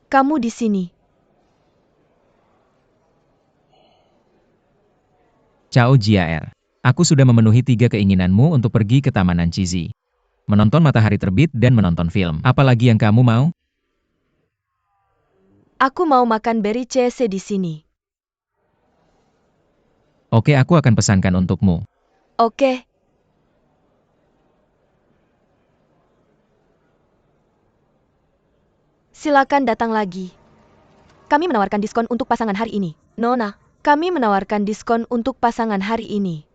Kamu di sini. Cao Jiaer. Aku sudah memenuhi 3 keinginanmu untuk pergi ke Taman Nanchizi. Menonton matahari terbit dan menonton film. Apalagi yang kamu mau? Aku mau makan beri CC di sini. Oke, aku akan pesankan untukmu. Oke. Silakan datang lagi. Kami menawarkan diskon untuk pasangan hari ini. Nona, kami menawarkan diskon untuk pasangan hari ini.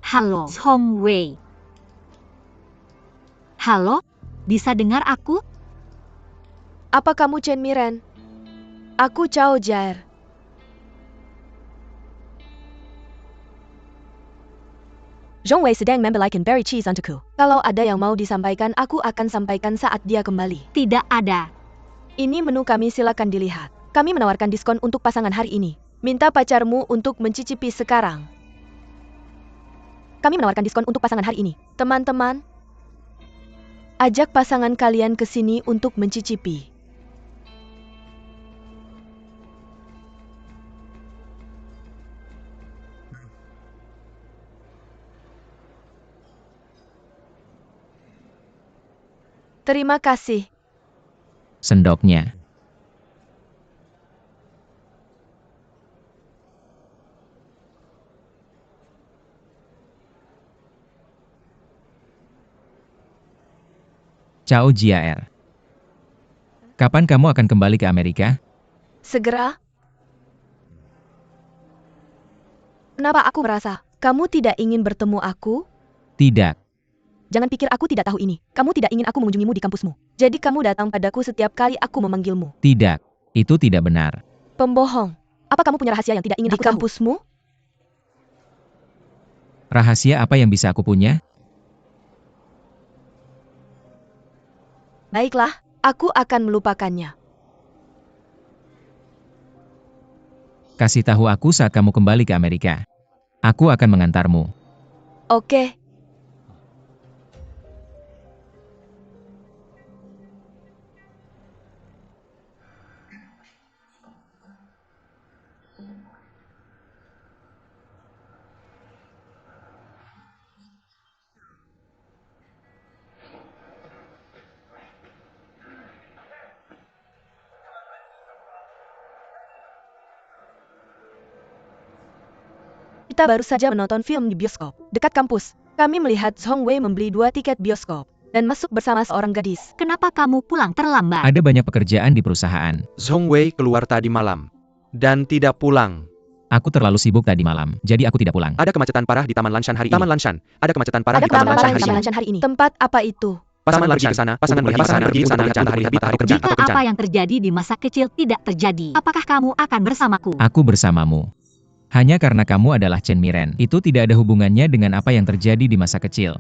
Halo, Hong Wei. Halo, bisa dengar aku? Apa kamu Chen Miren? Aku Cao Jiaer. Zhong Wei sedang membelikan berry cheese untukku. Kalau ada yang mau disampaikan, aku akan sampaikan saat dia kembali. Tidak ada. Ini menu kami, silakan dilihat. Kami menawarkan diskon untuk pasangan hari ini. Minta pacarmu untuk mencicipi sekarang. Kami menawarkan diskon untuk pasangan hari ini. Teman-teman, ajak pasangan kalian ke sini untuk mencicipi. Terima kasih. Sendoknya. Cao Jiaer. Kapan kamu akan kembali ke Amerika? Segera. Kenapa aku merasa kamu tidak ingin bertemu aku? Tidak. Jangan pikir aku tidak tahu ini. Kamu tidak ingin aku mengunjungimu di kampusmu. Jadi kamu datang padaku setiap kali aku memanggilmu. Tidak. Itu tidak benar. Pembohong. Apa kamu punya rahasia yang tidak ingin Di aku tahu? Kampusmu? Rahasia apa yang bisa aku punya? Baiklah, aku akan melupakannya. Kasih tahu aku saat kamu kembali ke Amerika. Aku akan mengantarmu. Oke. Kita baru saja menonton film di bioskop dekat kampus. Kami melihat Zhong Wei membeli 2 tiket bioskop dan masuk bersama seorang gadis. Kenapa kamu pulang terlambat? Ada banyak pekerjaan di perusahaan. Zhong Wei keluar tadi malam dan tidak pulang. Aku terlalu sibuk tadi malam, jadi aku tidak pulang. Ada kemacetan parah di Taman Lanshan hari ini. Taman Lanshan. Ada kemacetan parah Ada di Taman perang Lanshan di hari ini. Taman hari ini. Tempat apa itu? Pasangan pergi ke sana, pasangan pergi ke sana, pergi ke sana, matahari terbit atau kencan, Jika apa yang terjadi di masa kecil tidak terjadi, apakah kamu akan bersamaku? Aku bersamamu. Hanya karena kamu adalah Chen Miren. Itu tidak ada hubungannya dengan apa yang terjadi di masa kecil.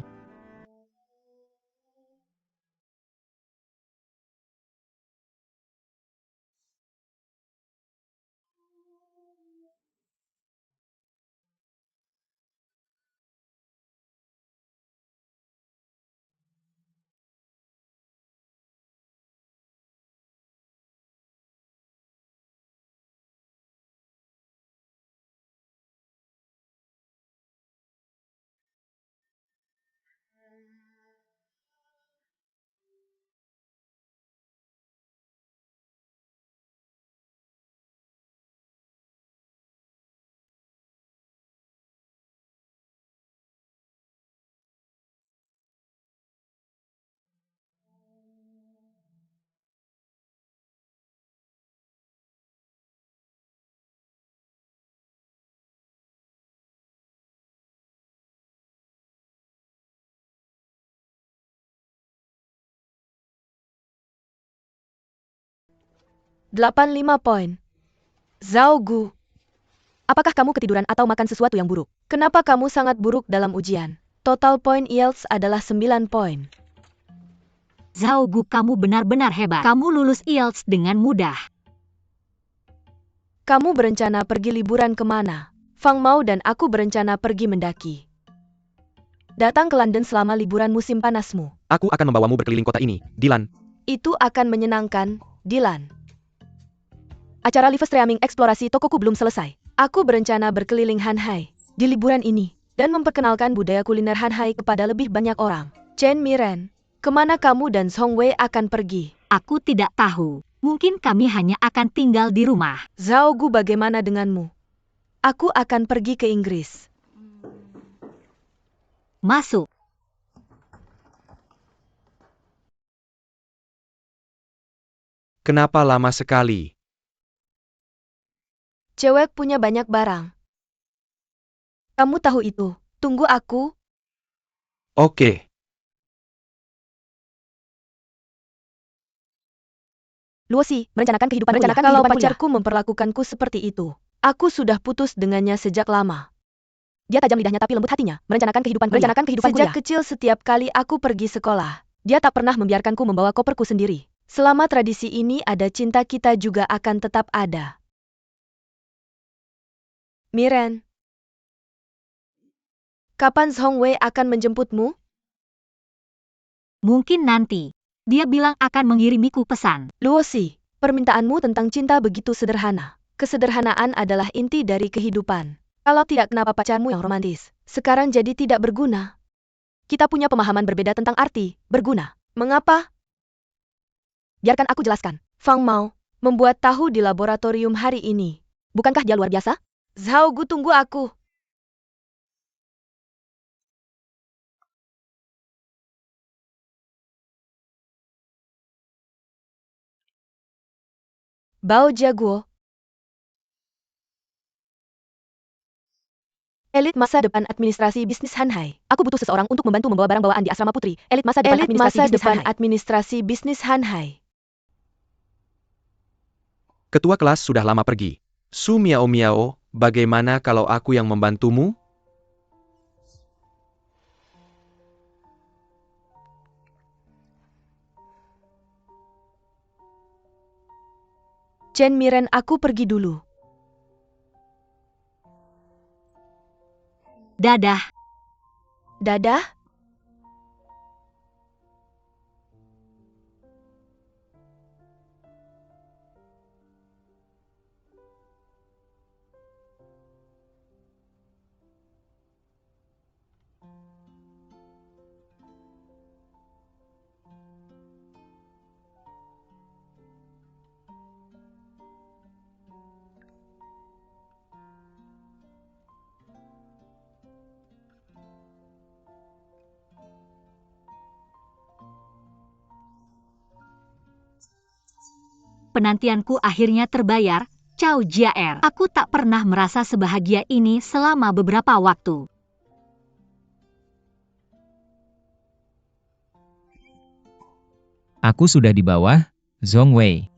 Delapan 5 poin. Zhao Gu. Apakah kamu ketiduran atau makan sesuatu yang buruk? Kenapa kamu sangat buruk dalam ujian? Total poin IELTS adalah 9 poin. Zhao Gu, kamu benar-benar hebat. Kamu lulus IELTS dengan mudah. Kamu berencana pergi liburan kemana? Fang Mao dan aku berencana pergi mendaki. Datang ke London selama liburan musim panasmu. Aku akan membawamu berkeliling kota ini, Dylan. Itu akan menyenangkan, Dylan. Acara live streaming eksplorasi tokoku belum selesai. Aku berencana berkeliling Hanhai di liburan ini dan memperkenalkan budaya kuliner Hanhai kepada lebih banyak orang. Chen Miren, kemana kamu dan Song Wei akan pergi? Aku tidak tahu. Mungkin kami hanya akan tinggal di rumah. Zhao Gu, bagaimana denganmu? Aku akan pergi ke Inggris. Masuk. Kenapa lama sekali? Cewek punya banyak barang. Kamu tahu itu. Tunggu aku. Oke. Luosi, merencanakan kehidupan kuliah. Kalau pacarku memperlakukanku seperti itu, aku sudah putus dengannya sejak lama. Dia tajam lidahnya tapi lembut hatinya. Merencanakan kehidupan kuliah. Sejak kecil setiap kali aku pergi sekolah, dia tak pernah membiarkanku membawa koperku sendiri. Selama tradisi ini ada, cinta kita juga akan tetap ada. Miren, kapan Song Wei akan menjemputmu? Mungkin nanti. Dia bilang akan mengirimiku pesan. Luosi, permintaanmu tentang cinta begitu sederhana. Kesederhanaan adalah inti dari kehidupan. Kalau tidak, kenapa pacarmu yang romantis sekarang jadi tidak berguna? Kita punya pemahaman berbeda tentang arti berguna. Mengapa? Biarkan aku jelaskan. Fang Mao membuat tahu di laboratorium hari ini. Bukankah dia luar biasa? Zhao Gu, tunggu aku. Bao Jiaguo, elit masa depan administrasi bisnis Hanhai. Aku butuh seseorang untuk membantu membawa barang bawaan di asrama putri. Elit masa depan administrasi bisnis Hanhai. Ketua kelas sudah lama pergi. Su Miao Miao, bagaimana kalau aku yang membantumu? Chen Miren, aku pergi dulu. Dadah. Dadah. Penantianku akhirnya terbayar, Cao Jiaer. Aku tak pernah merasa sebahagia ini selama beberapa waktu. Aku sudah di bawah, Zhong Wei.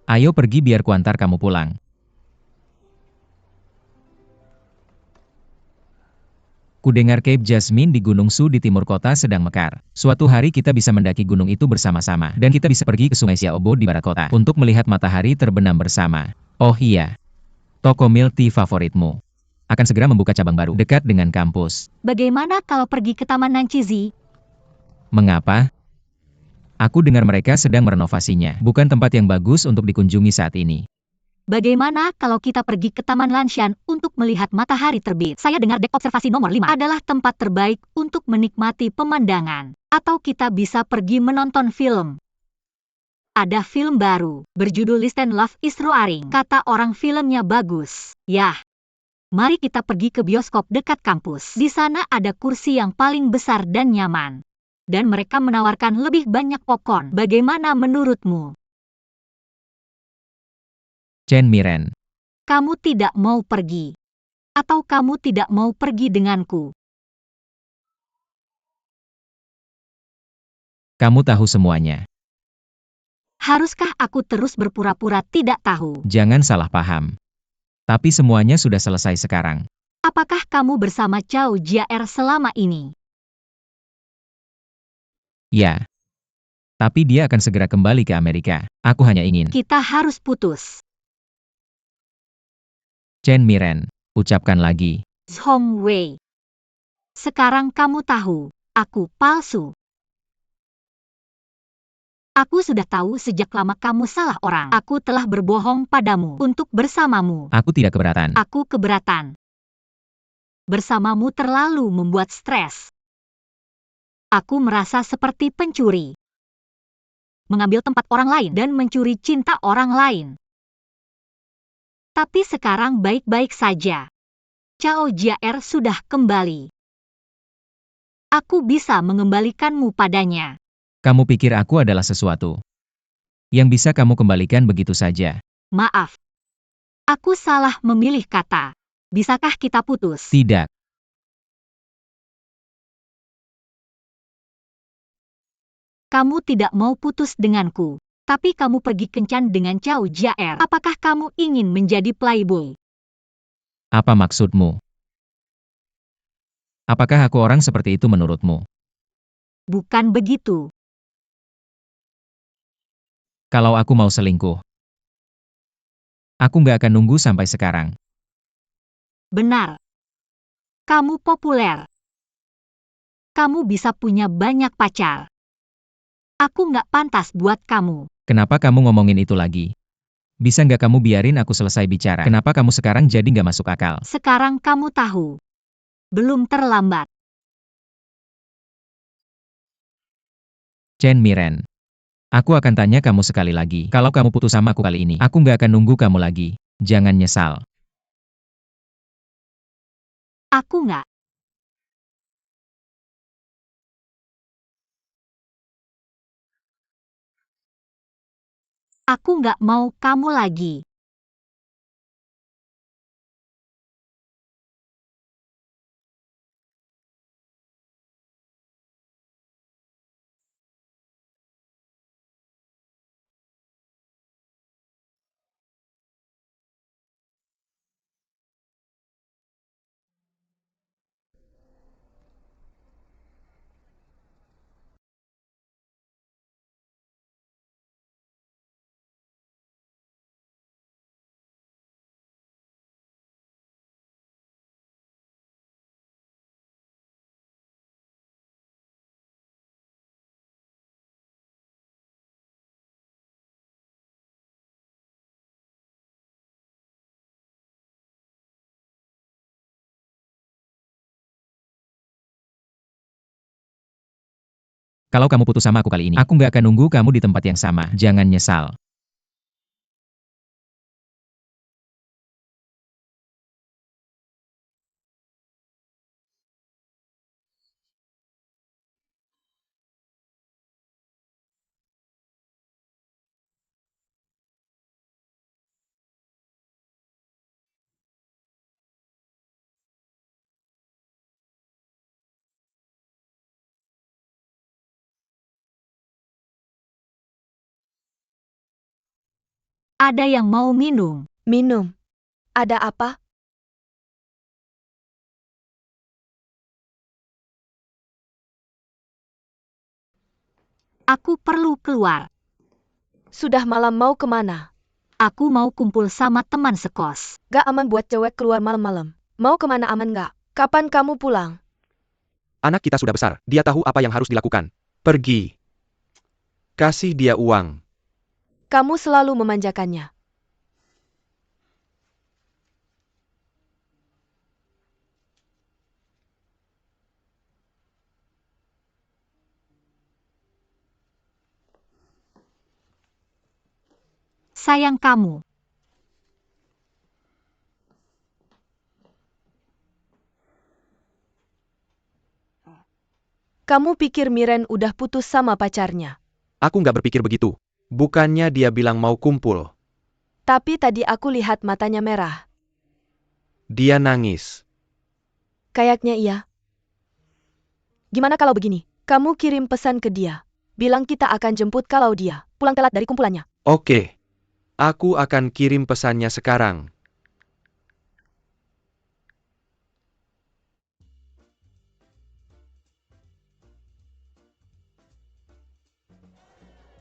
Ayo pergi biar kuantar kamu pulang. Kudengar Cape Jasmine di Gunung Su di timur kota sedang mekar. Suatu hari kita bisa mendaki gunung itu bersama-sama. Dan kita bisa pergi ke Sungai Xiaobo di barat kota untuk melihat matahari terbenam bersama. Oh iya, toko milk tea favoritmu akan segera membuka cabang baru dekat dengan kampus. Bagaimana kalau pergi ke Taman Nanchizi? Mengapa? Aku dengar mereka sedang merenovasinya. Bukan tempat yang bagus untuk dikunjungi saat ini. Bagaimana kalau kita pergi ke Taman Lanshan untuk melihat matahari terbit? Saya dengar dek observasi nomor 5 adalah tempat terbaik untuk menikmati pemandangan. Atau kita bisa pergi menonton film. Ada film baru, berjudul Listen Love is Roaring. Kata orang filmnya bagus. Yah. Mari kita pergi ke bioskop dekat kampus. Di sana ada kursi yang paling besar dan nyaman. Dan mereka menawarkan lebih banyak popcorn. Bagaimana menurutmu? Chen Miren. Kamu tidak mau pergi? Atau kamu tidak mau pergi denganku? Kamu tahu semuanya. Haruskah aku terus berpura-pura tidak tahu? Jangan salah paham. Tapi semuanya sudah selesai sekarang. Apakah kamu bersama Chow Jia-er selama ini? Ya. Tapi dia akan segera kembali ke Amerika. Aku hanya ingin. Kita harus putus. Chen Miren, ucapkan lagi. Hong Wei. Sekarang kamu tahu, aku palsu. Aku sudah tahu sejak lama kamu salah orang. Aku telah berbohong padamu untuk bersamamu. Aku tidak keberatan. Aku keberatan. Bersamamu terlalu membuat stres. Aku merasa seperti pencuri. Mengambil tempat orang lain dan mencuri cinta orang lain. Tapi sekarang baik-baik saja. Chow Jia-er sudah kembali. Aku bisa mengembalikanmu padanya. Kamu pikir aku adalah sesuatu yang bisa kamu kembalikan begitu saja? Maaf. Aku salah memilih kata. Bisakah kita putus? Tidak. Kamu tidak mau putus denganku. Tapi kamu pergi kencan dengan Chow Jia-er. Apakah kamu ingin menjadi playboy? Apa maksudmu? Apakah aku orang seperti itu menurutmu? Bukan begitu. Kalau aku mau selingkuh, aku nggak akan nunggu sampai sekarang. Benar. Kamu populer. Kamu bisa punya banyak pacar. Aku nggak pantas buat kamu. Kenapa kamu ngomongin itu lagi? Bisa nggak kamu biarin aku selesai bicara? Kenapa kamu sekarang jadi nggak masuk akal? Sekarang kamu tahu. Belum terlambat. Chen Miren. Aku akan tanya kamu sekali lagi. Kalau kamu putus sama aku kali ini, aku nggak akan nunggu kamu lagi. Jangan nyesal. Aku nggak. Aku nggak mau kamu lagi. Kalau kamu putus sama aku kali ini, aku nggak akan nunggu kamu di tempat yang sama. Jangan nyesal. Ada yang mau minum. Minum. Ada apa? Aku perlu keluar. Sudah malam mau kemana? Aku mau kumpul sama teman sekos. Gak aman buat cewek keluar malam-malam. Mau kemana aman gak? Kapan kamu pulang? Anak kita sudah besar, dia tahu apa yang harus dilakukan. Pergi. Kasih dia uang. Kamu selalu memanjakannya. Sayang kamu. Kamu pikir Miren udah putus sama pacarnya? Aku nggak berpikir begitu. Bukannya dia bilang mau kumpul. Tapi tadi aku lihat matanya merah. Dia nangis. Kayaknya iya. Gimana kalau begini? Kamu kirim pesan ke dia. bilang kita akan jemput kalau dia pulang telat dari kumpulannya. Oke. Aku akan kirim pesannya sekarang.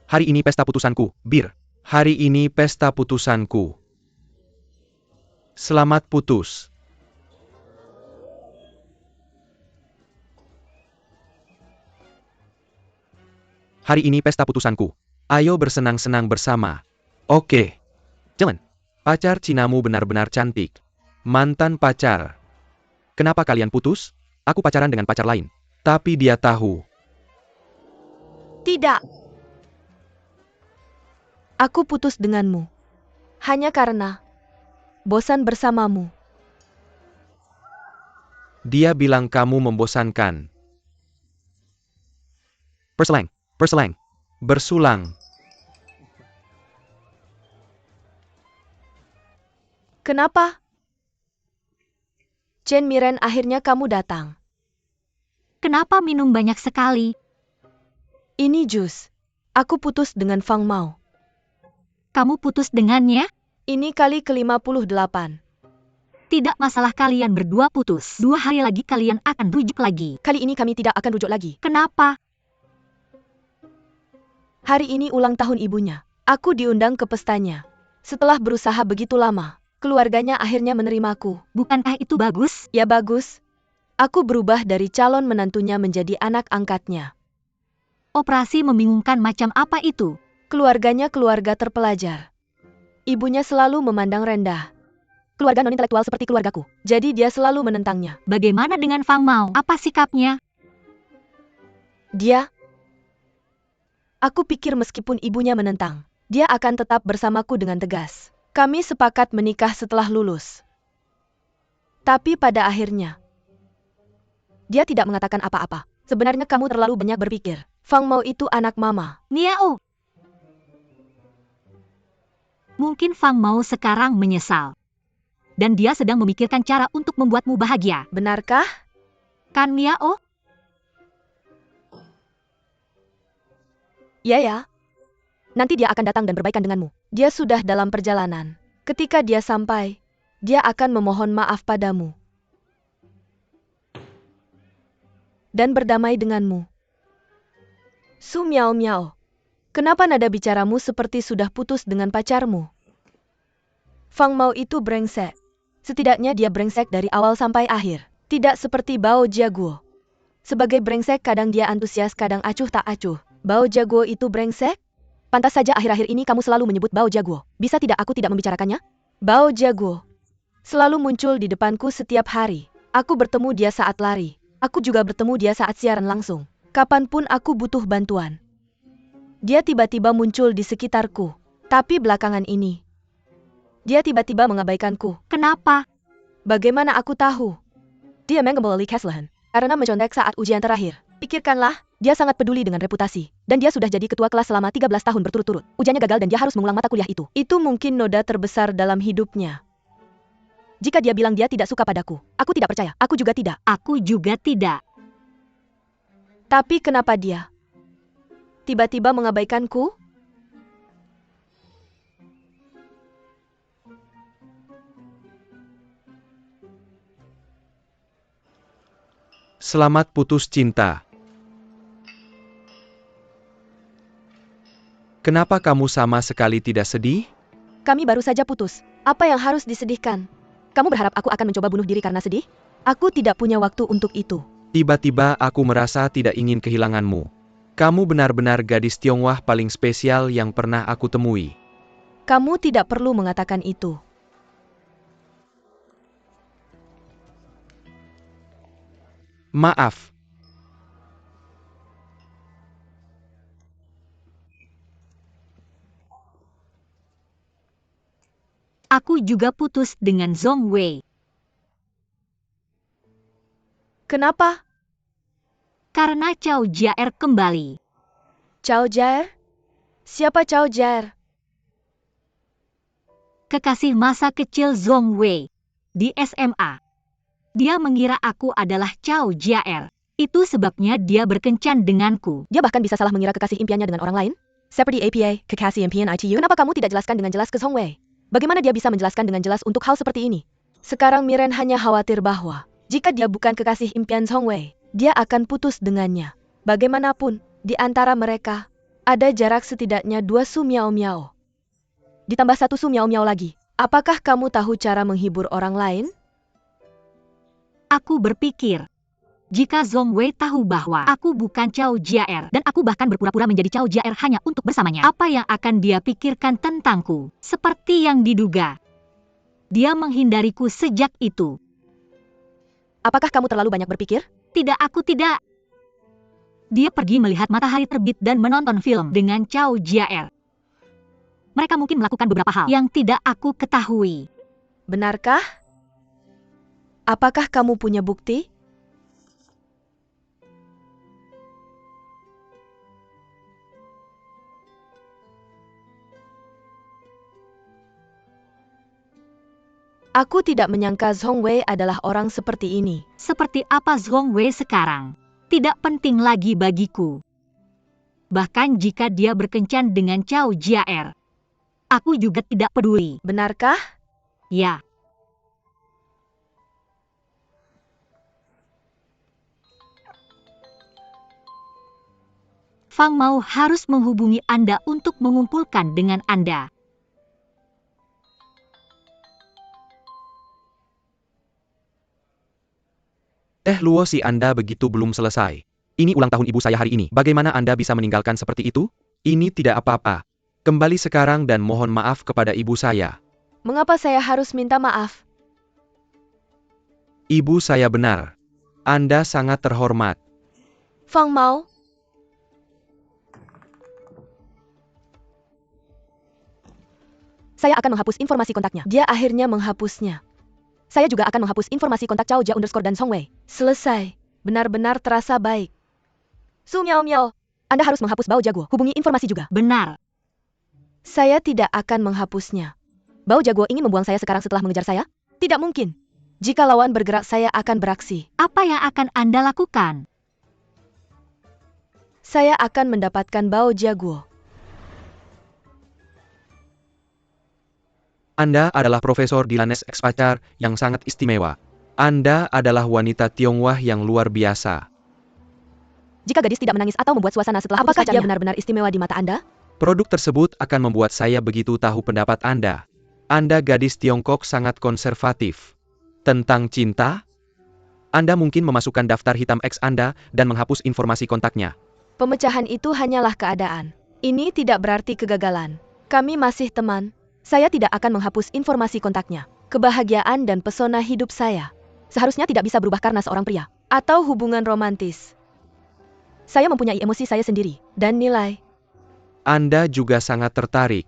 Hari ini pesta putusanku, Bir. Hari ini pesta putusanku. Selamat putus. Hari ini pesta putusanku. Ayo bersenang-senang bersama. Oke. Jangan. Pacar Cinamu benar-benar cantik. Mantan pacar. Kenapa kalian putus? Aku pacaran dengan pacar lain. Tapi dia tahu. Tidak. Aku putus denganmu. Hanya karena bosan bersamamu. Dia bilang kamu membosankan. Perselang. Perselang. Bersulang. Kenapa? Chen Miren, akhirnya kamu datang. Kenapa minum banyak sekali? Ini jus. Aku putus dengan Fang Mao. Kamu putus dengannya? Ini kali ke-58. Tidak masalah kalian berdua putus. 2 hari lagi kalian akan rujuk lagi. Kali ini kami tidak akan rujuk lagi. Kenapa? Hari ini ulang tahun ibunya. Aku diundang ke pestanya. Setelah berusaha begitu lama, keluarganya akhirnya menerimaku. Bukankah itu bagus? Ya bagus. Aku berubah dari calon menantunya menjadi anak angkatnya. Operasi membingungkan macam apa itu? Keluarganya keluarga terpelajar. Ibunya selalu memandang rendah keluarga non-intelektual seperti keluargaku. Jadi dia selalu menentangnya. Bagaimana dengan Fang Mao? Apa sikapnya? Dia... Aku pikir meskipun ibunya menentang, dia akan tetap bersamaku dengan tegas. Kami sepakat menikah setelah lulus. Tapi pada akhirnya, dia tidak mengatakan apa-apa. Sebenarnya kamu terlalu banyak berpikir. Fang Mao itu anak mama. Niao. Mungkin Fang Mao sekarang menyesal. Dan dia sedang memikirkan cara untuk membuatmu bahagia. Benarkah? Kan Niao? Ya. Nanti dia akan datang dan berbaikan denganmu. Dia sudah dalam perjalanan. Ketika dia sampai, dia akan memohon maaf padamu. Dan berdamai denganmu. Su Miao Miao. Kenapa nada bicaramu seperti sudah putus dengan pacarmu? Fang Mao itu brengsek. Setidaknya dia brengsek dari awal sampai akhir. Tidak seperti Bao Jiaguo. Sebagai brengsek kadang dia antusias kadang acuh tak acuh. Bao Jiaguo itu brengsek? Pantas saja akhir-akhir ini kamu selalu menyebut Bao Jiaguo. Bisa tidak aku tidak membicarakannya? Bao Jiaguo selalu muncul di depanku setiap hari. Aku bertemu dia saat lari. Aku juga bertemu dia saat siaran langsung. Kapanpun aku butuh bantuan. Dia tiba-tiba muncul di sekitarku. Tapi belakangan ini, dia tiba-tiba mengabaikanku. Kenapa? Bagaimana aku tahu? Dia menggemboli kesalahan karena mencontek saat ujian terakhir. Pikirkanlah, dia sangat peduli dengan reputasi. Dan dia sudah jadi ketua kelas selama 13 tahun berturut-turut. Ujiannya gagal dan dia harus mengulang mata kuliah itu. Itu mungkin noda terbesar dalam hidupnya. Jika dia bilang dia tidak suka padaku, aku tidak percaya. Aku juga tidak. Aku juga tidak. Tapi kenapa dia tiba-tiba mengabaikanku? Selamat putus cinta. Kenapa kamu sama sekali tidak sedih? Kami baru saja putus. Apa yang harus disedihkan? Kamu berharap aku akan mencoba bunuh diri karena sedih? Aku tidak punya waktu untuk itu. Tiba-tiba aku merasa tidak ingin kehilanganmu. Kamu benar-benar gadis Tionghoa paling spesial yang pernah aku temui. Kamu tidak perlu mengatakan itu. Maaf. Aku juga putus dengan Zhong Wei. Kenapa? Karena Cao Jiaer kembali. Cao Jiaer? Siapa Cao Jiaer? Kekasih masa kecil Zhong Wei. Di SMA. Dia mengira aku adalah Cao Jiaer. Itu sebabnya dia berkencan denganku. Dia bahkan bisa salah mengira kekasih impiannya dengan orang lain. Seperti APA, kekasih impian ITU. Kenapa kamu tidak jelaskan dengan jelas ke Song Wei? Bagaimana dia bisa menjelaskan dengan jelas untuk hal seperti ini? Sekarang Miren hanya khawatir bahwa jika dia bukan kekasih impian Song Wei, dia akan putus dengannya. Bagaimanapun, di antara mereka, ada jarak setidaknya 2 Su Miao Miao. Ditambah 1 Su Miao Miao lagi. Apakah kamu tahu cara menghibur orang lain? Aku berpikir, jika Zhong Wei tahu bahwa aku bukan Chao Jiaer dan aku bahkan berpura-pura menjadi Chao Jiaer hanya untuk bersamanya, apa yang akan dia pikirkan tentangku? Seperti yang diduga, dia menghindariku sejak itu. Apakah kamu terlalu banyak berpikir? Tidak, aku tidak. Dia pergi melihat matahari terbit dan menonton film dengan Chao Jiaer. Mereka mungkin melakukan beberapa hal yang tidak aku ketahui. Benarkah? Apakah kamu punya bukti? Aku tidak menyangka Zhong Wei adalah orang seperti ini. Seperti apa Zhong Wei sekarang? Tidak penting lagi bagiku. Bahkan jika dia berkencan dengan Chao Jiaer, aku juga tidak peduli. Benarkah? Ya. Fang Mao harus menghubungi Anda untuk mengumpulkan dengan Anda. Luo, si Anda begitu belum selesai. Ini ulang tahun ibu saya hari ini. Bagaimana Anda bisa meninggalkan seperti itu? Ini tidak apa-apa. Kembali sekarang dan mohon maaf kepada ibu saya. Mengapa saya harus minta maaf? Ibu saya benar. Anda sangat terhormat. Fang Mao? Saya akan menghapus informasi kontaknya. Dia akhirnya menghapusnya. Saya juga akan menghapus informasi kontak Chao Jia _ dan Song Wei. Selesai. Benar-benar terasa baik. Su Miao Miao, Anda harus menghapus Bao Jaguo. Hubungi informasi juga. Benar. Saya tidak akan menghapusnya. Bao Jaguo ingin membuang saya sekarang setelah mengejar saya? Tidak mungkin. Jika lawan bergerak, saya akan beraksi. Apa yang akan Anda lakukan? Saya akan mendapatkan Bao Jaguo. Anda adalah Profesor Dilanes X pacar yang sangat istimewa. Anda adalah wanita Tionghoa yang luar biasa. Jika gadis tidak menangis atau membuat suasana setelah apakah dia benar-benar istimewa di mata Anda? Produk tersebut akan membuat saya begitu tahu pendapat Anda. Anda gadis Tiongkok sangat konservatif. Tentang cinta? Anda mungkin memasukkan daftar hitam X Anda dan menghapus informasi kontaknya. Pemecahan itu hanyalah keadaan. Ini tidak berarti kegagalan. Kami masih teman. Saya tidak akan menghapus informasi kontaknya. Kebahagiaan dan pesona hidup saya seharusnya tidak bisa berubah karena seorang pria atau hubungan romantis. Saya mempunyai emosi saya sendiri dan nilai. Anda juga sangat tertarik.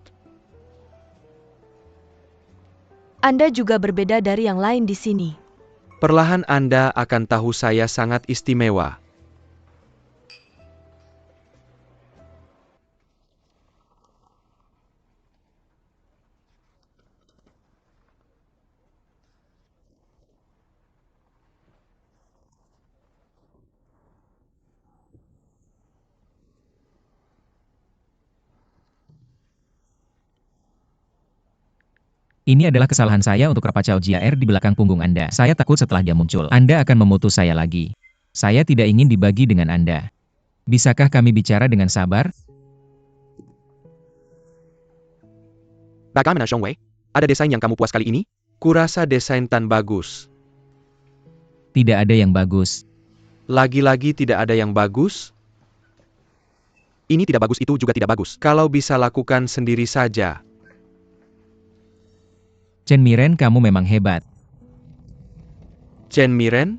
Anda juga berbeda dari yang lain di sini. Perlahan Anda akan tahu saya sangat istimewa. Ini adalah kesalahan saya untuk Rapa Chao Jiaer di belakang punggung Anda. Saya takut setelah dia muncul, Anda akan memutus saya lagi. Saya tidak ingin dibagi dengan Anda. Bisakah kami bicara dengan sabar? Bagaimana Song Wei? Ada desain yang kamu puas kali ini? Kurasa desain tan bagus. Tidak ada yang bagus. Lagi-lagi tidak ada yang bagus? Ini tidak bagus, itu juga tidak bagus. Kalau bisa lakukan sendiri saja. Chen Miren, kamu memang hebat. Chen Miren?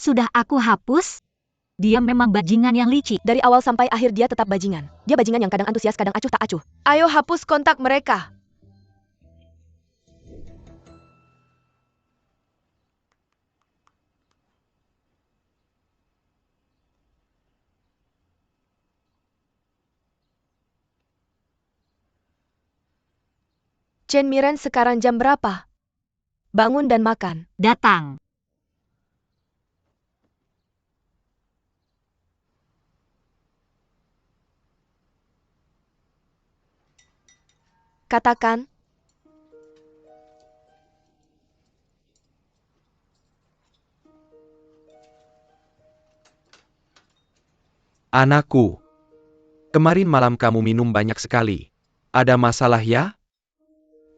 Sudah aku hapus. Dia memang bajingan yang licik. Dari awal sampai akhir dia tetap bajingan. Dia bajingan yang kadang antusias, kadang acuh tak acuh. Ayo hapus kontak mereka. Chen Miren, sekarang jam berapa? Bangun dan makan. Datang. Katakan. Anakku, kemarin malam kamu minum banyak sekali. Ada masalah ya?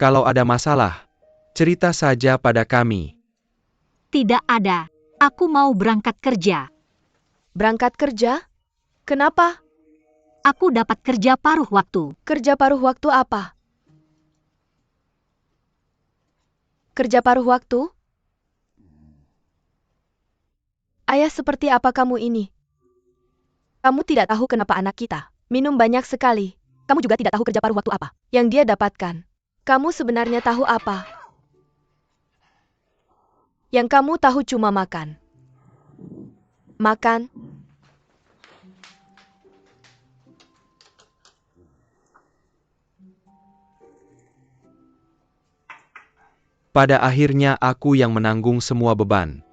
Kalau ada masalah, cerita saja pada kami. Tidak ada. Aku mau berangkat kerja. Berangkat kerja? Kenapa? Aku dapat kerja paruh waktu. Kerja paruh waktu apa? Kerja paruh waktu? Ayah, seperti apa kamu ini? Kamu tidak tahu kenapa anak kita minum banyak sekali. Kamu juga tidak tahu kerja paruh waktu apa yang dia dapatkan. Kamu sebenarnya tahu apa? Yang kamu tahu cuma makan. Makan. Pada akhirnya aku yang menanggung semua beban.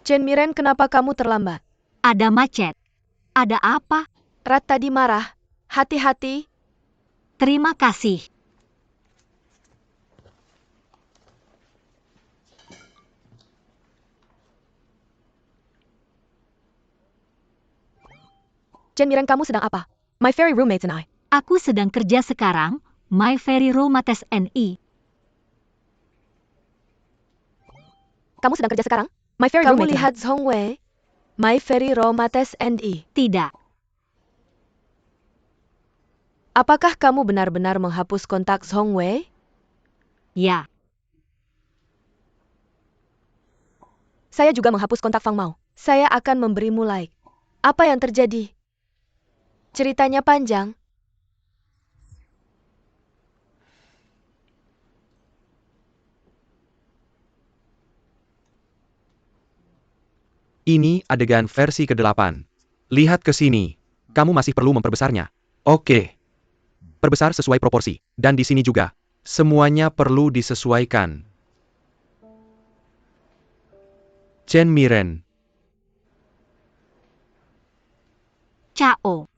Chen Miren, kenapa kamu terlambat? Ada macet. Ada apa? Rat tadi marah. Hati-hati. Terima kasih. Chen Miren, kamu sedang apa? My fairy roommates and I. Aku sedang kerja sekarang. My Fairy Romates NI. Kamu sedang kerja sekarang? My fairy Kamu roommates and I. lihat Zhongwei? My fairy romates NI. Tidak. Apakah kamu benar-benar menghapus kontak Zhongwei? Ya. Saya juga menghapus kontak Fang Mao. Saya akan memberimu like. Apa yang terjadi? Ceritanya panjang. Ini adegan versi ke-8. Lihat ke sini. Kamu masih perlu memperbesarnya. Oke. Perbesar sesuai proporsi. Dan di sini juga. Semuanya perlu disesuaikan. Chen Miren. Cao.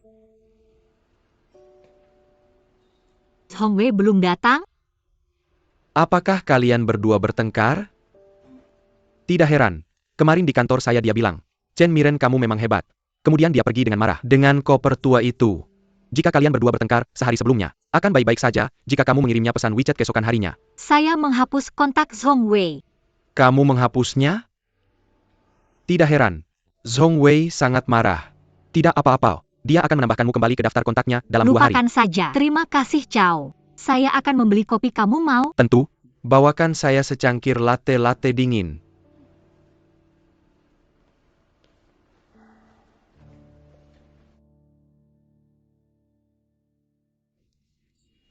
Hongwei belum datang? Apakah kalian berdua bertengkar? Tidak heran. Kemarin di kantor saya dia bilang, Chen Miren, kamu memang hebat. Kemudian dia pergi dengan marah. Dengan koper tua itu. Jika kalian berdua bertengkar sehari sebelumnya, akan baik-baik saja jika kamu mengirimnya pesan WeChat keesokan harinya. Saya menghapus kontak Zhongwei. Kamu menghapusnya? Tidak heran. Zhongwei sangat marah. Tidak apa-apa. Dia akan menambahkanmu kembali ke daftar kontaknya dalam 2 hari. Lupakan saja. Terima kasih, Cao. Saya akan membeli kopi, kamu mau? Tentu. Bawakan saya secangkir latte dingin.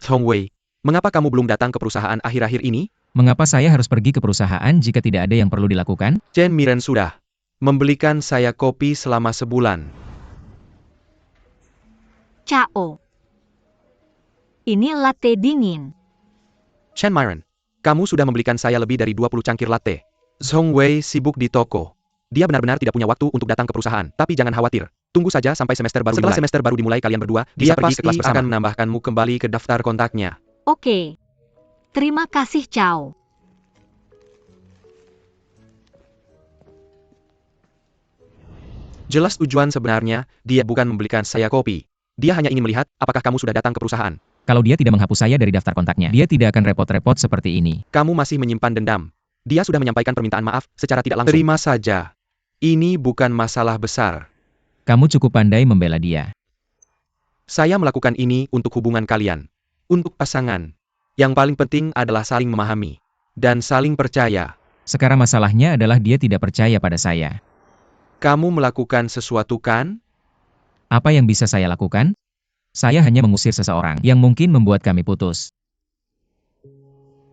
Zhongwei, mengapa kamu belum datang ke perusahaan akhir-akhir ini? Mengapa saya harus pergi ke perusahaan jika tidak ada yang perlu dilakukan? Chen Miren sudah membelikan saya kopi selama sebulan. Cao. Ini latte dingin. Chen Miren, kamu sudah membelikan saya lebih dari 20 cangkir latte. Zhongwei sibuk di toko. Dia benar-benar tidak punya waktu untuk datang ke perusahaan. Tapi jangan khawatir. Tunggu saja sampai semester baru dimulai. Setelah semester baru dimulai kalian berdua, dia pergi ke kelas bersama. Akan menambahkanmu kembali ke daftar kontaknya. Oke. Terima kasih, Cao. Jelas tujuan sebenarnya, dia bukan membelikan saya kopi. Dia hanya ingin melihat apakah kamu sudah datang ke perusahaan. Kalau dia tidak menghapus saya dari daftar kontaknya, dia tidak akan repot-repot seperti ini. Kamu masih menyimpan dendam. Dia sudah menyampaikan permintaan maaf secara tidak langsung. Terima saja. Ini bukan masalah besar. Kamu cukup pandai membela dia. Saya melakukan ini untuk hubungan kalian. Untuk pasangan. Yang paling penting adalah saling memahami. Dan saling percaya. Sekarang masalahnya adalah dia tidak percaya pada saya. Kamu melakukan sesuatu kan? Apa yang bisa saya lakukan? Saya hanya mengusir seseorang yang mungkin membuat kami putus.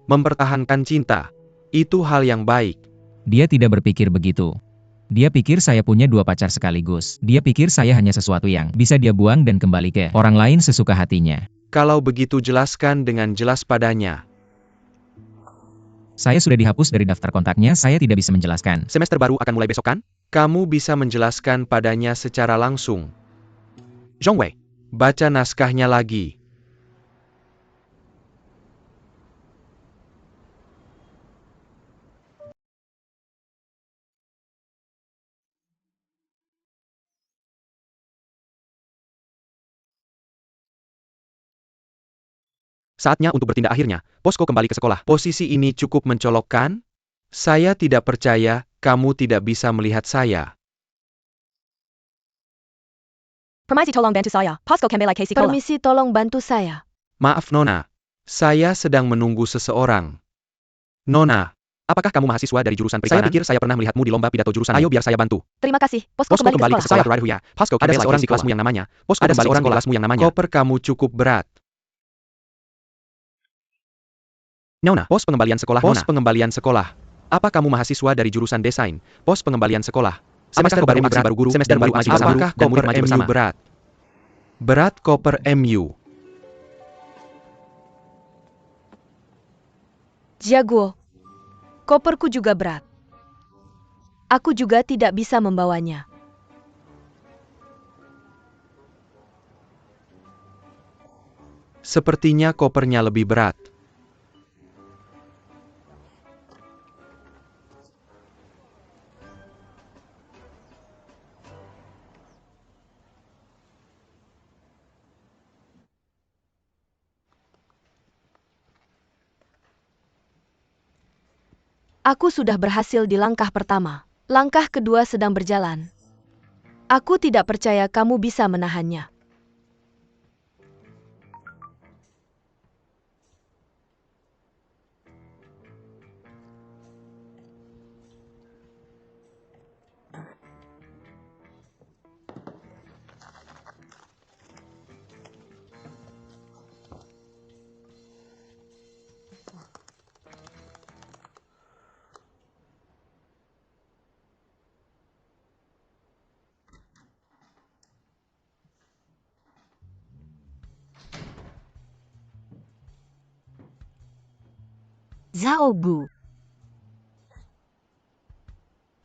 Mempertahankan cinta. Itu hal yang baik. Dia tidak berpikir begitu. Dia pikir saya punya 2 pacar sekaligus. Dia pikir saya hanya sesuatu yang bisa dia buang dan kembali ke orang lain sesuka hatinya. Kalau begitu jelaskan dengan jelas padanya. Saya sudah dihapus dari daftar kontaknya, saya tidak bisa menjelaskan. Semester baru akan mulai besok kan? Kamu bisa menjelaskan padanya secara langsung. Zhongwei, baca naskahnya lagi. Saatnya untuk bertindak akhirnya. Posko kembali ke sekolah. Posisi ini cukup mencolok kan? Saya tidak percaya, kamu tidak bisa melihat saya. Permisi tolong bantu saya. Posko kembali ke sekolah. Permisi tolong bantu saya. Maaf Nona. Saya sedang menunggu seseorang. Nona, apakah kamu mahasiswa dari jurusan perikanan? Saya pikir saya pernah melihatmu di lomba pidato jurusan. Ayo biar saya bantu. Terima kasih. Posko kembali ke sekolah. Posko ada seorang di kelasmu yang namanya. Posko ada seorang di kelasmu yang namanya. Koper kamu cukup berat. Nona, pos pengembalian sekolah. Pos pengembalian sekolah. Apa kamu mahasiswa dari jurusan desain? Pos pengembalian sekolah. Semester baru berat. Baru guru. Semester baru maju bersama. Apakah koper MU berat? Berat koper MU. Jaguo. Koperku juga berat. Aku juga tidak bisa membawanya. Sepertinya kopernya lebih berat. Aku sudah berhasil di langkah pertama. Langkah kedua sedang berjalan. Aku tidak percaya kamu bisa menahannya. Zhao Gu.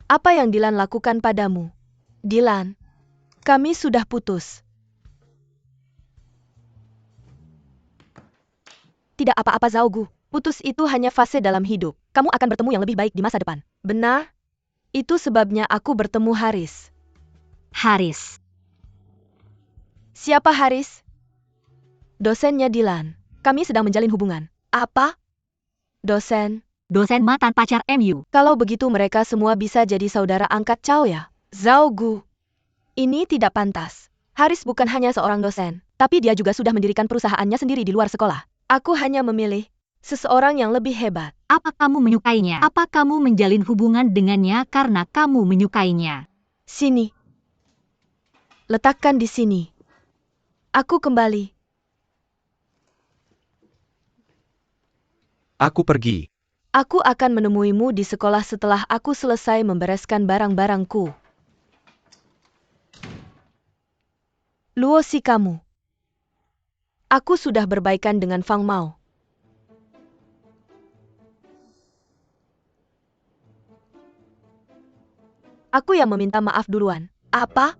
Apa yang Dilan lakukan padamu? Dilan, kami sudah putus. Tidak apa-apa Zhao Gu. Putus itu hanya fase dalam hidup. Kamu akan bertemu yang lebih baik di masa depan. Benar? Itu sebabnya aku bertemu Haris. Haris. Siapa Haris? Dosennya Dilan. Kami sedang menjalin hubungan. Apa? Dosen. Dosen mantan pacar MU. Kalau begitu mereka semua bisa jadi saudara angkat Chao ya? Zhao Gu. Ini tidak pantas. Haris bukan hanya seorang dosen, tapi dia juga sudah mendirikan perusahaannya sendiri di luar sekolah. Aku hanya memilih seseorang yang lebih hebat. Apa kamu menyukainya? Apa kamu menjalin hubungan dengannya karena kamu menyukainya? Sini. Letakkan di sini. Aku kembali. Aku pergi. Aku akan menemuimu di sekolah setelah aku selesai membereskan barang-barangku. Luo si kamu. Aku sudah berbaikan dengan Fang Mao. Aku yang meminta maaf duluan. Apa?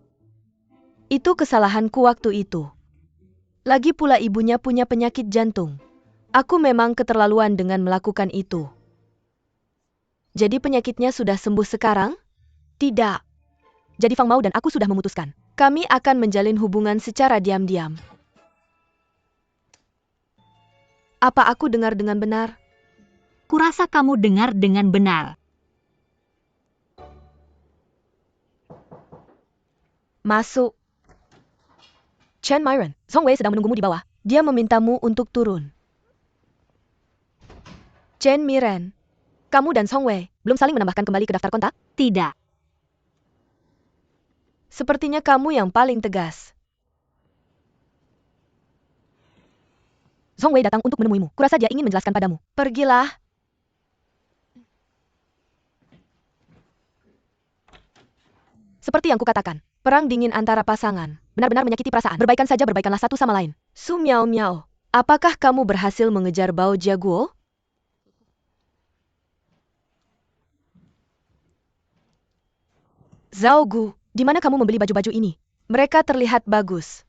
Itu kesalahanku waktu itu. Lagi pula ibunya punya penyakit jantung. Aku memang keterlaluan dengan melakukan itu. Jadi penyakitnya sudah sembuh sekarang? Tidak. Jadi Fang Mao dan aku sudah memutuskan. Kami akan menjalin hubungan secara diam-diam. Apa aku dengar dengan benar? Kurasa kamu dengar dengan benar. Masuk. Chen Myron, Song Wei sedang menunggumu di bawah. Dia memintamu untuk turun. Chen Miren, kamu dan Song Wei belum saling menambahkan kembali ke daftar kontak? Tidak. Sepertinya kamu yang paling tegas. Song Wei datang untuk menemuimu. Kurasa dia ingin menjelaskan padamu. Pergilah. Seperti yang kukatakan, perang dingin antara pasangan benar-benar menyakiti perasaan. Berbaikan saja, berbaikanlah satu sama lain. Su Miao Miao, apakah kamu berhasil mengejar Bao Jiaguo? Zhao Gu, di mana kamu membeli baju-baju ini? Mereka terlihat bagus.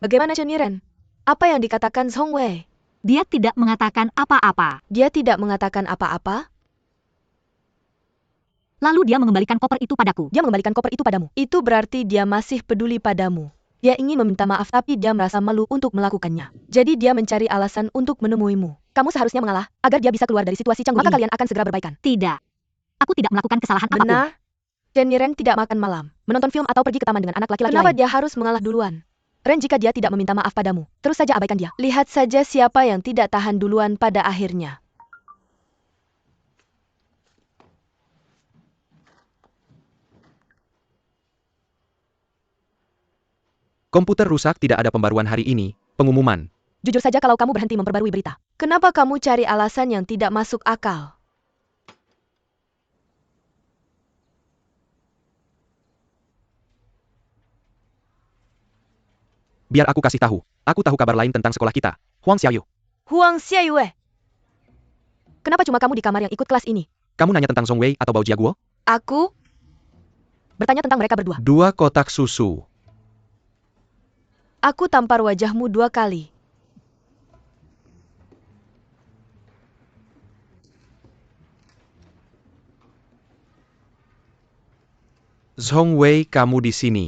Bagaimana Chen Yiren? Apa yang dikatakan Song Wei? Dia tidak mengatakan apa-apa. Dia tidak mengatakan apa-apa? Lalu dia mengembalikan koper itu padaku. Dia mengembalikan koper itu padamu. Itu berarti dia masih peduli padamu. Dia ingin meminta maaf tapi dia merasa malu untuk melakukannya. Jadi dia mencari alasan untuk menemuimu. Kamu seharusnya mengalah agar dia bisa keluar dari situasi canggung. Maka kalian akan segera berbaikan. Tidak. Aku tidak melakukan kesalahan apapun. Benar? Chen Yiren tidak makan malam, menonton film atau pergi ke taman dengan anak laki-laki lain. Kenapa dia harus mengalah duluan? Ren, jika dia tidak meminta maaf padamu, terus saja abaikan dia. Lihat saja siapa yang tidak tahan duluan pada akhirnya. Komputer rusak, tidak ada pembaruan hari ini. Pengumuman. Jujur saja kalau kamu berhenti memperbarui berita. Kenapa kamu cari alasan yang tidak masuk akal? Biar aku kasih tahu. Aku tahu kabar lain tentang sekolah kita. Huang Xiaoyu. Huang Xiaoyue. Kenapa cuma kamu di kamar yang ikut kelas ini? Kamu nanya tentang Song Wei atau Bao Jiaguo? Aku bertanya tentang mereka berdua. 2 kotak susu. Aku tampar wajahmu 2 kali. Song Wei, kamu di sini.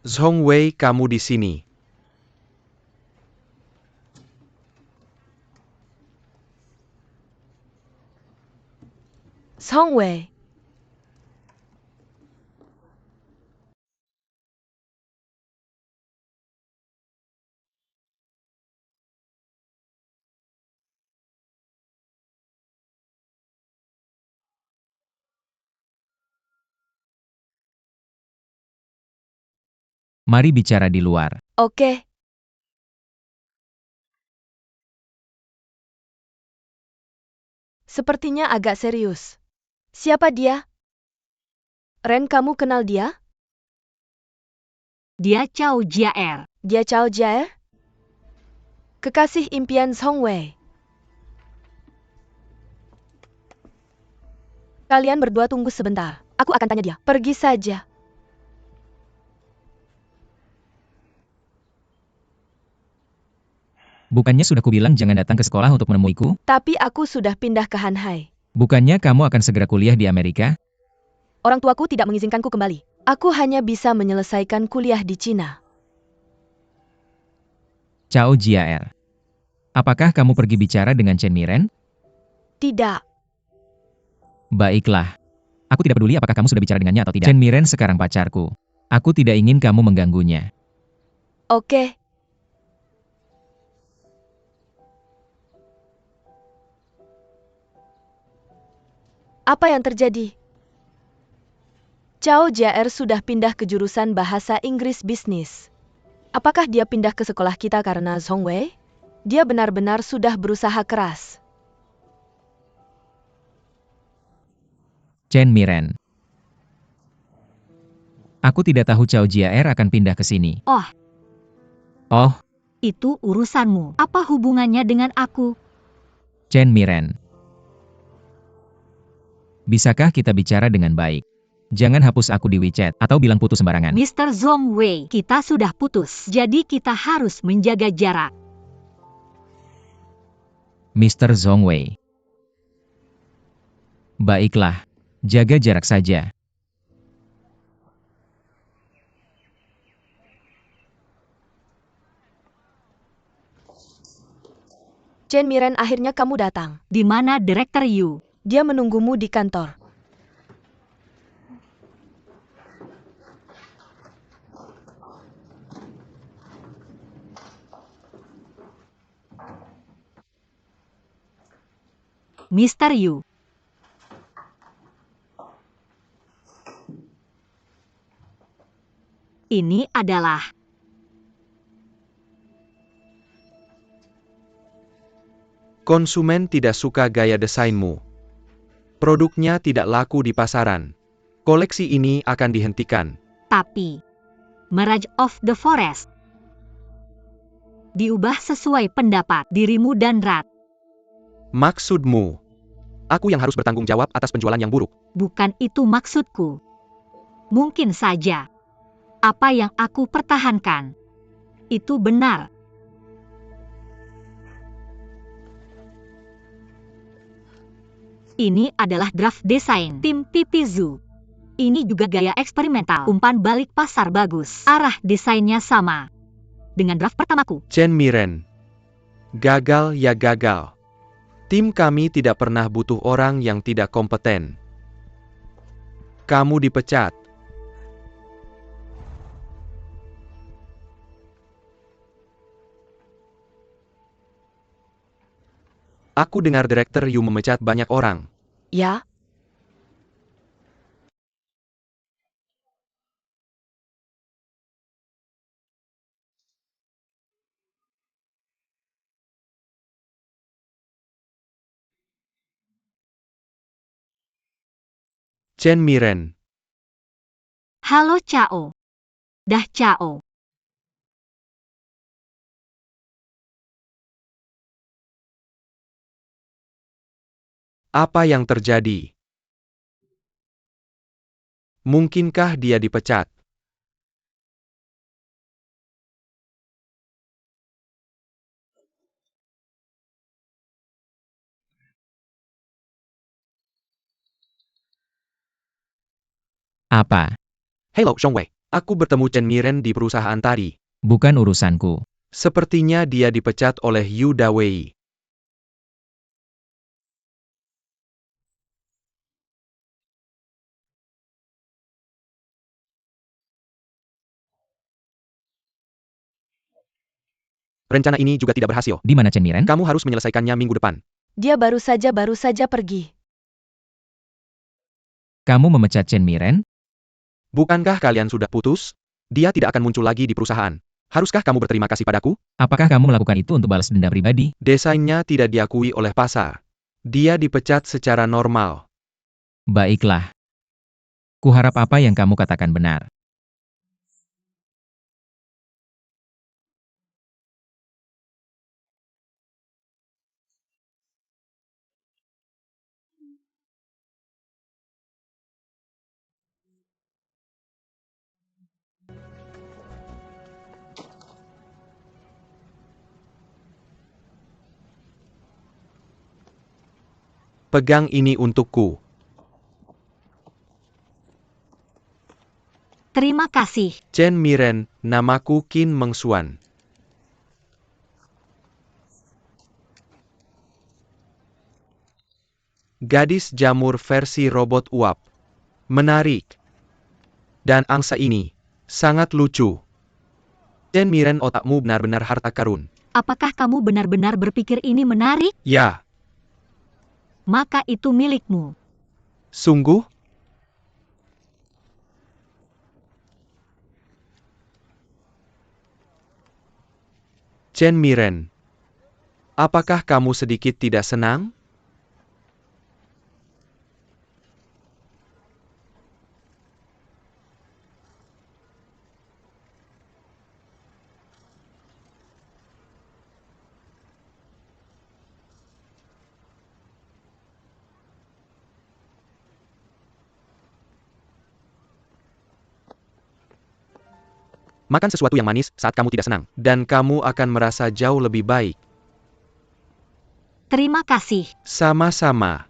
Song Wei, kamu di sini. Song Wei. Mari bicara di luar. Oke. Sepertinya agak serius. Siapa dia? Ren, kamu kenal dia? Dia Chao Jiaer. Dia Chao Jiaer? Kekasih impian Song Wei. Kalian berdua tunggu sebentar. Aku akan tanya dia. Pergi saja. Bukannya sudah kubilang jangan datang ke sekolah untuk menemuiku? Tapi aku sudah pindah ke Hanhai. Bukannya kamu akan segera kuliah di Amerika? Orang tuaku tidak mengizinkanku kembali. Aku hanya bisa menyelesaikan kuliah di Cina. Chao Jiaer. Apakah kamu pergi bicara dengan Chen Miren? Tidak. Baiklah. Aku tidak peduli apakah kamu sudah bicara dengannya atau tidak. Chen Miren sekarang pacarku. Aku tidak ingin kamu mengganggunya. Oke. Apa yang terjadi? Cao JR sudah pindah ke jurusan bahasa Inggris bisnis. Apakah dia pindah ke sekolah kita karena Zhong Wei? Dia benar-benar sudah berusaha keras. Chen Miren. Aku tidak tahu Cao JR akan pindah ke sini. Oh, Oh, itu urusanmu. Apa hubungannya dengan aku? Chen Miren. Bisakah kita bicara dengan baik? Jangan hapus aku di WeChat atau bilang putus sembarangan. Mr. Zhong Wei, kita sudah putus. Jadi kita harus menjaga jarak. Mr. Zhong Wei. Baiklah, jaga jarak saja. Chen Miren, akhirnya kamu datang. Di mana Direktur Yu? Dia menunggumu di kantor. Mr. Yu. Ini adalah Konsumen tidak suka gaya desainmu. Produknya tidak laku di pasaran. Koleksi ini akan dihentikan. tapi Mirage of the Forest. Diubah sesuai pendapat dirimu dan Rat. Maksudmu, aku yang harus bertanggung jawab atas penjualan yang buruk. Bukan itu maksudku. Mungkin saja. Apa yang aku pertahankan itu benar. Ini adalah draft desain tim Pipizu. Ini juga gaya eksperimental. Umpan balik pasar bagus. Arah desainnya sama dengan draft pertamaku. Chen Miren. Gagal ya gagal. Tim kami tidak pernah butuh orang yang tidak kompeten. Kamu dipecat. Aku dengar Direktur Yu memecat banyak orang. Ya, Chen Miren. Halo Cao. Dah Cao. Apa yang terjadi? Mungkinkah dia dipecat? Apa? Hello, Zhong Wei. Aku bertemu Chen Miren di perusahaan tadi. Bukan urusanku. Sepertinya dia dipecat oleh Yu Dawei. Rencana ini juga tidak berhasil. Di mana Chen Miren? Kamu harus menyelesaikannya minggu depan. dia baru saja pergi. Kamu memecat Chen Miren? Bukankah kalian sudah putus? Dia tidak akan muncul lagi di perusahaan. Haruskah kamu berterima kasih padaku? Apakah kamu melakukan itu untuk balas dendam pribadi? Desainnya tidak diakui oleh pasar. Dia dipecat secara normal. Baiklah. Kuharap apa yang kamu katakan benar. Pegang ini untukku. Terima kasih. Chen Miren, namaku Qin Mengsuan. Gadis jamur versi robot uap. Menarik. Dan angsa ini, sangat lucu. Chen Miren, otakmu benar-benar harta karun. Apakah kamu benar-benar berpikir ini menarik? Ya, Maka itu milikmu. Sungguh? Chen Miren, apakah kamu sedikit tidak senang? Makan sesuatu yang manis saat kamu tidak senang, dan kamu akan merasa jauh lebih baik. Terima kasih. Sama-sama.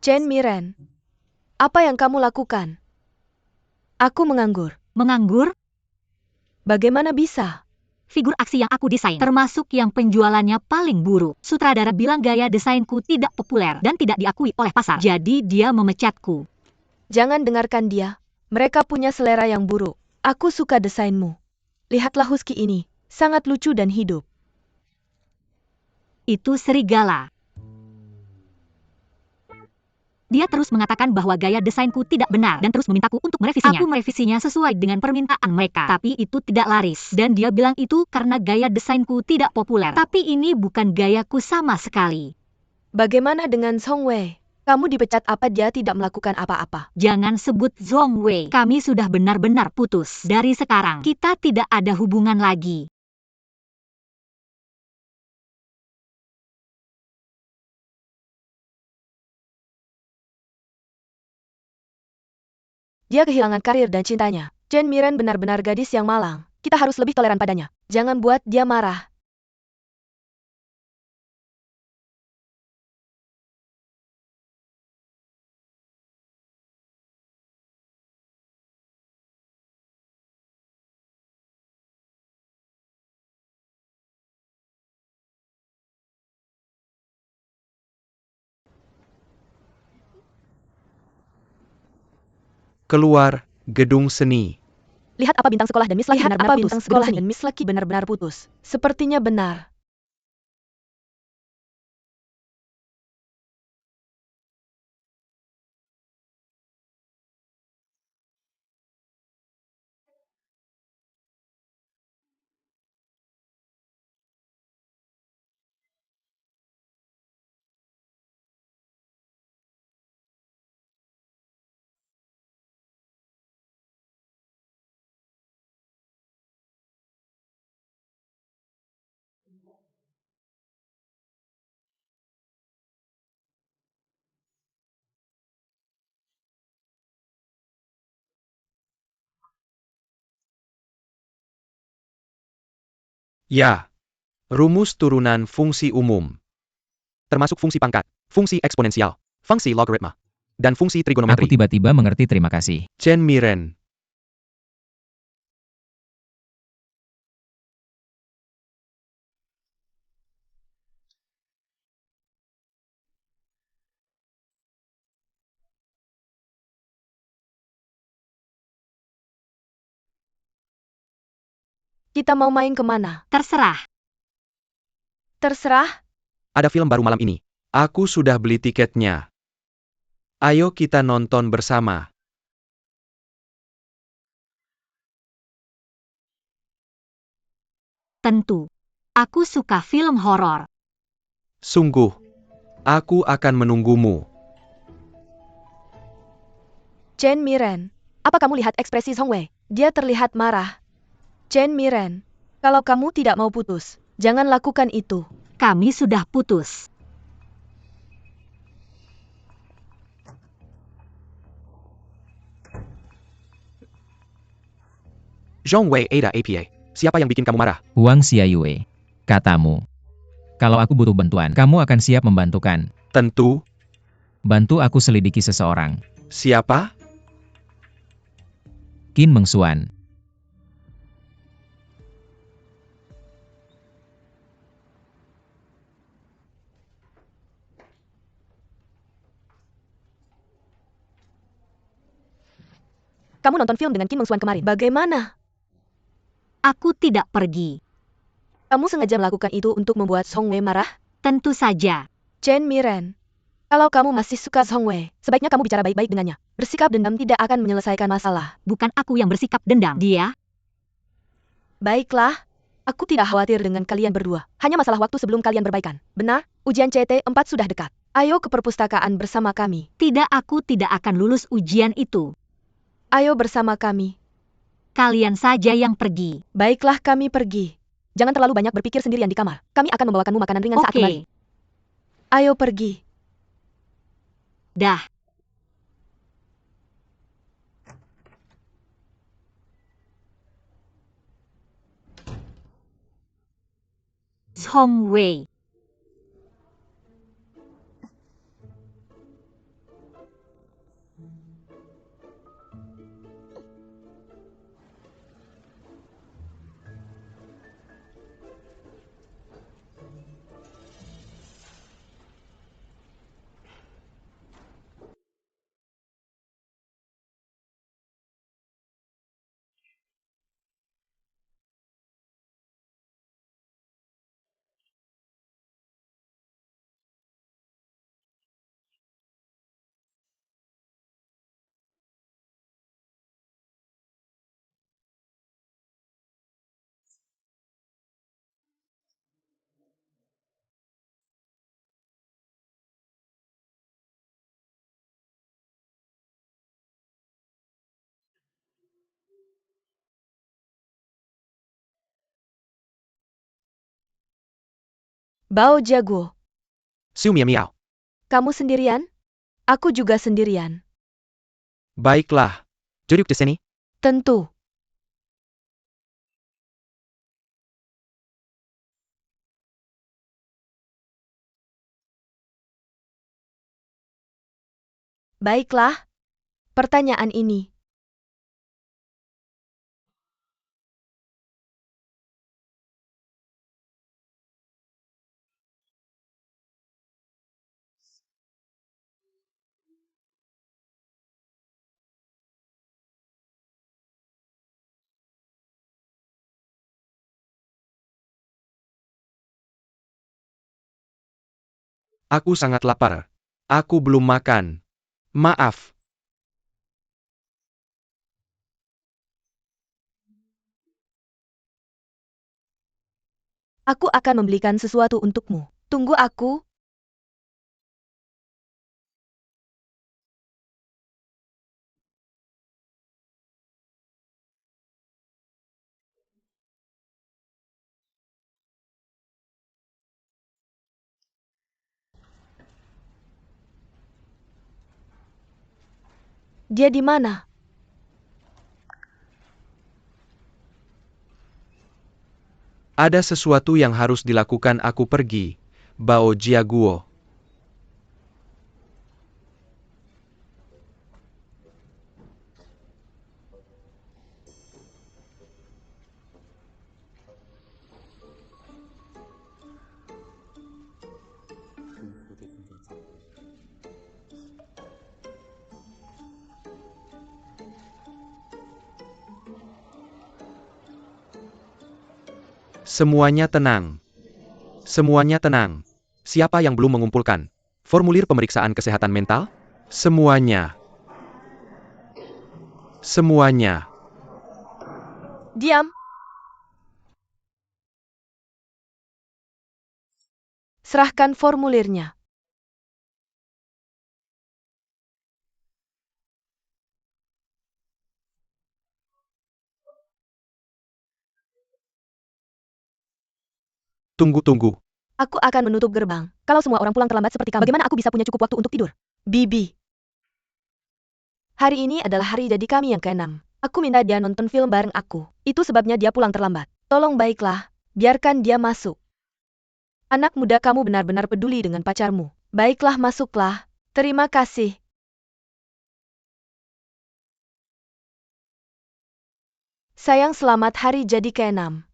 Chen Miren, apa yang kamu lakukan? Aku menganggur. Menganggur? Bagaimana bisa? Figur aksi yang aku desain, termasuk yang penjualannya paling buruk. Sutradara bilang gaya desainku tidak populer dan tidak diakui oleh pasar. Jadi dia memecatku. Jangan dengarkan dia. Mereka punya selera yang buruk. Aku suka desainmu. Lihatlah husky ini. Sangat lucu dan hidup. Itu serigala. Dia terus mengatakan bahwa gaya desainku tidak benar dan terus memintaku untuk merevisinya. Aku merevisinya sesuai dengan permintaan mereka, tapi itu tidak laris. Dan dia bilang itu karena gaya desainku tidak populer. Tapi ini bukan gayaku sama sekali. Bagaimana dengan Song Wei? Kamu dipecat apa dia tidak melakukan apa-apa? Jangan sebut Zhong Wei. Kami sudah benar-benar putus. Dari sekarang, kita tidak ada hubungan lagi. Dia kehilangan karir dan cintanya. Chen Miren benar-benar gadis yang malang. Kita harus lebih toleran padanya. Jangan buat dia marah. Keluar gedung seni. Lihat apa bintang sekolah dan Miss Lucky Lihat benar-benar apa putus. bintang sekolah Gedung seni dan Miss Lucky benar-benar putus. Sepertinya benar. Ya. Rumus turunan fungsi umum. Termasuk fungsi pangkat, fungsi eksponensial, fungsi logaritma, dan fungsi Aku trigonometri. tiba-tiba mengerti, terima kasih. Chen Miren. Kita mau main kemana? Terserah. Terserah. Ada film baru malam ini. Aku sudah beli tiketnya. Ayo kita nonton bersama. Tentu. Aku suka film horor. Sungguh. Aku akan menunggumu. Chen Miren, Apa kamu lihat ekspresi Song Wei? Dia terlihat marah. Chen Miren, kalau kamu tidak mau putus, jangan lakukan itu. Kami sudah putus. Zhong Wei Ada APA. Siapa yang bikin kamu marah? Huang Xiaoyue. Katamu. Kalau aku butuh bantuan, kamu akan siap membantukan. Tentu. Bantu aku selidiki seseorang. Siapa? Qin Mengxuan. Kamu nonton film dengan Kim Mengxuan kemarin. Bagaimana? Aku tidak pergi. Kamu sengaja melakukan itu untuk membuat Song Wei marah? Tentu saja. Chen Miren, kalau kamu masih suka Song Wei, sebaiknya kamu bicara baik-baik dengannya. Bersikap dendam tidak akan menyelesaikan masalah. Bukan aku yang bersikap dendam. Dia. Baiklah, aku tidak khawatir dengan kalian berdua. Hanya masalah waktu sebelum kalian berbaikan. Benar, ujian CT4 sudah dekat. Ayo ke perpustakaan bersama kami. Tidak, aku tidak akan lulus ujian itu. Ayo bersama kami. Kalian saja yang pergi. Baiklah, kami pergi. Jangan terlalu banyak berpikir sendirian di kamar. Kami akan membawakanmu makanan ringan saat kembali. Ayo pergi. Dah. Song Wei. Bao Jaguo, Siu Miao Miao. kamu sendirian? Aku juga sendirian. Baiklah. Duduk di sini. Tentu. Baiklah. Pertanyaan ini. Aku sangat lapar. Aku belum makan. Maaf. Aku akan membelikan sesuatu untukmu. Tunggu aku. Dia di mana? Ada sesuatu yang harus dilakukan, aku pergi. Bao Jiaguo. Semuanya tenang. Semuanya tenang. Siapa yang belum mengumpulkan formulir pemeriksaan kesehatan mental? Semuanya. Semuanya. Diam. Serahkan formulirnya. Tunggu. Aku akan menutup gerbang. Kalau semua orang pulang terlambat seperti kamu, bagaimana aku bisa punya cukup waktu untuk tidur? Bibi. Hari ini adalah hari jadi kami yang ke-6. Aku minta dia nonton film bareng aku. Itu sebabnya dia pulang terlambat. Tolong baiklah, biarkan dia masuk. Anak muda, kamu benar-benar peduli dengan pacarmu. Baiklah, masuklah. Terima kasih. Sayang, selamat hari jadi ke-6.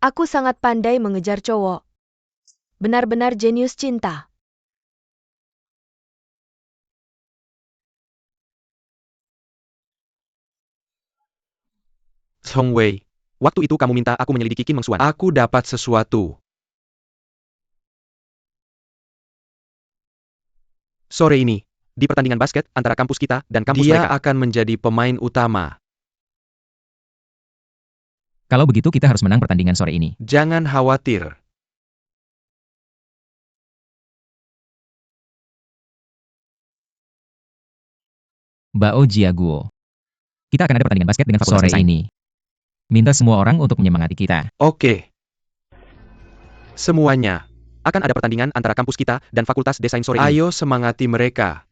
Aku sangat pandai mengejar cowok. Benar-benar jenius cinta. Song Wei, waktu itu kamu minta aku menyelidiki Kim Mengsuan. Aku dapat sesuatu. Sore ini, di pertandingan basket antara kampus kita dan kampus mereka, dia akan menjadi pemain utama. Kalau begitu kita harus menang pertandingan sore ini. Jangan khawatir. Bao Jiaguo. Kita akan ada pertandingan basket dengan fakultas sore ini. Minta semua orang untuk menyemangati kita. Oke. Semuanya. Akan ada pertandingan antara kampus kita dan fakultas desain sore ini. Ayo semangati mereka.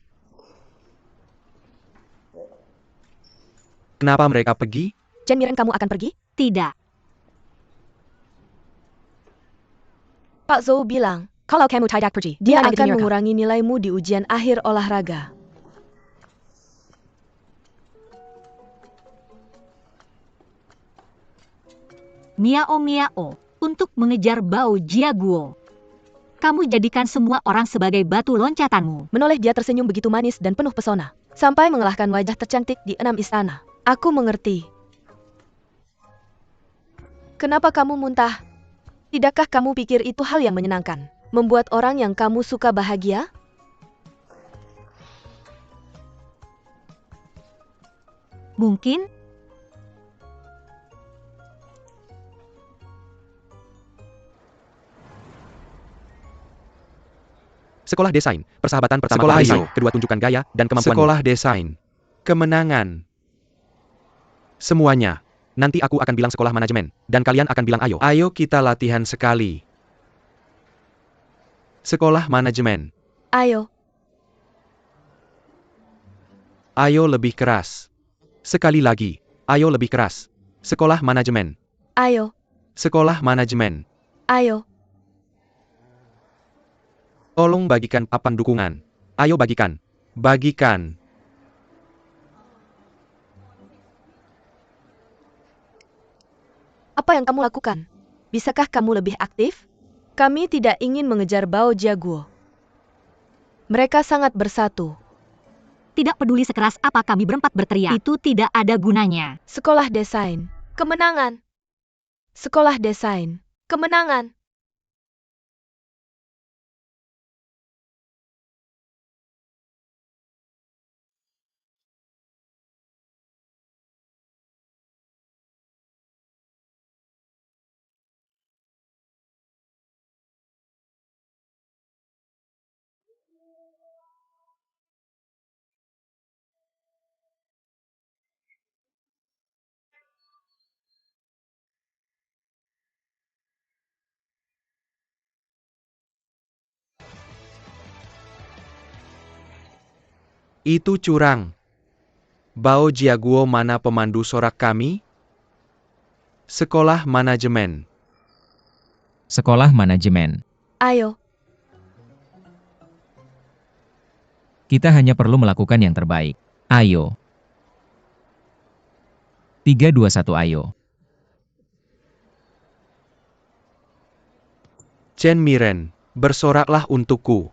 Kenapa mereka pergi? Chen Miren, kamu akan pergi? Tidak. Pak Zhou bilang, kalau kamu tidak pergi, dia akan mengurangi nilaimu di ujian akhir olahraga. Miao, untuk mengejar Bao Jiaguo. Kamu jadikan semua orang sebagai batu loncatanmu. Menoleh, dia tersenyum begitu manis dan penuh pesona. Sampai mengalahkan wajah tercantik di 6 istana. Aku mengerti. Kenapa kamu muntah? Tidakkah kamu pikir itu hal yang menyenangkan? Membuat orang yang kamu suka bahagia? Mungkin. Sekolah desain, persahabatan pertama. Sekolah desain, kedua tunjukkan gaya dan kemampuan. Sekolah desain, kemenangan. Semuanya. Nanti aku akan bilang sekolah manajemen, dan kalian akan bilang ayo. Ayo kita latihan sekali. Sekolah manajemen. Ayo. Ayo lebih keras. Sekali lagi. Ayo lebih keras. Sekolah manajemen. Ayo. Sekolah manajemen. Ayo. Tolong bagikan papan dukungan. Ayo bagikan. Bagikan. Apa yang kamu lakukan? Bisakah kamu lebih aktif? Kami tidak ingin mengejar Bao Jiaguo. Mereka sangat bersatu. Tidak peduli sekeras apa kami berempat berteriak, itu tidak ada gunanya. Sekolah desain, kemenangan. Sekolah desain, kemenangan. Itu curang. Bao Jiaguo, mana pemandu sorak kami? Sekolah manajemen. Sekolah manajemen. Ayo. Kita hanya perlu melakukan yang terbaik. Ayo. 3, 2, 1, ayo. Chen Miren, bersoraklah untukku.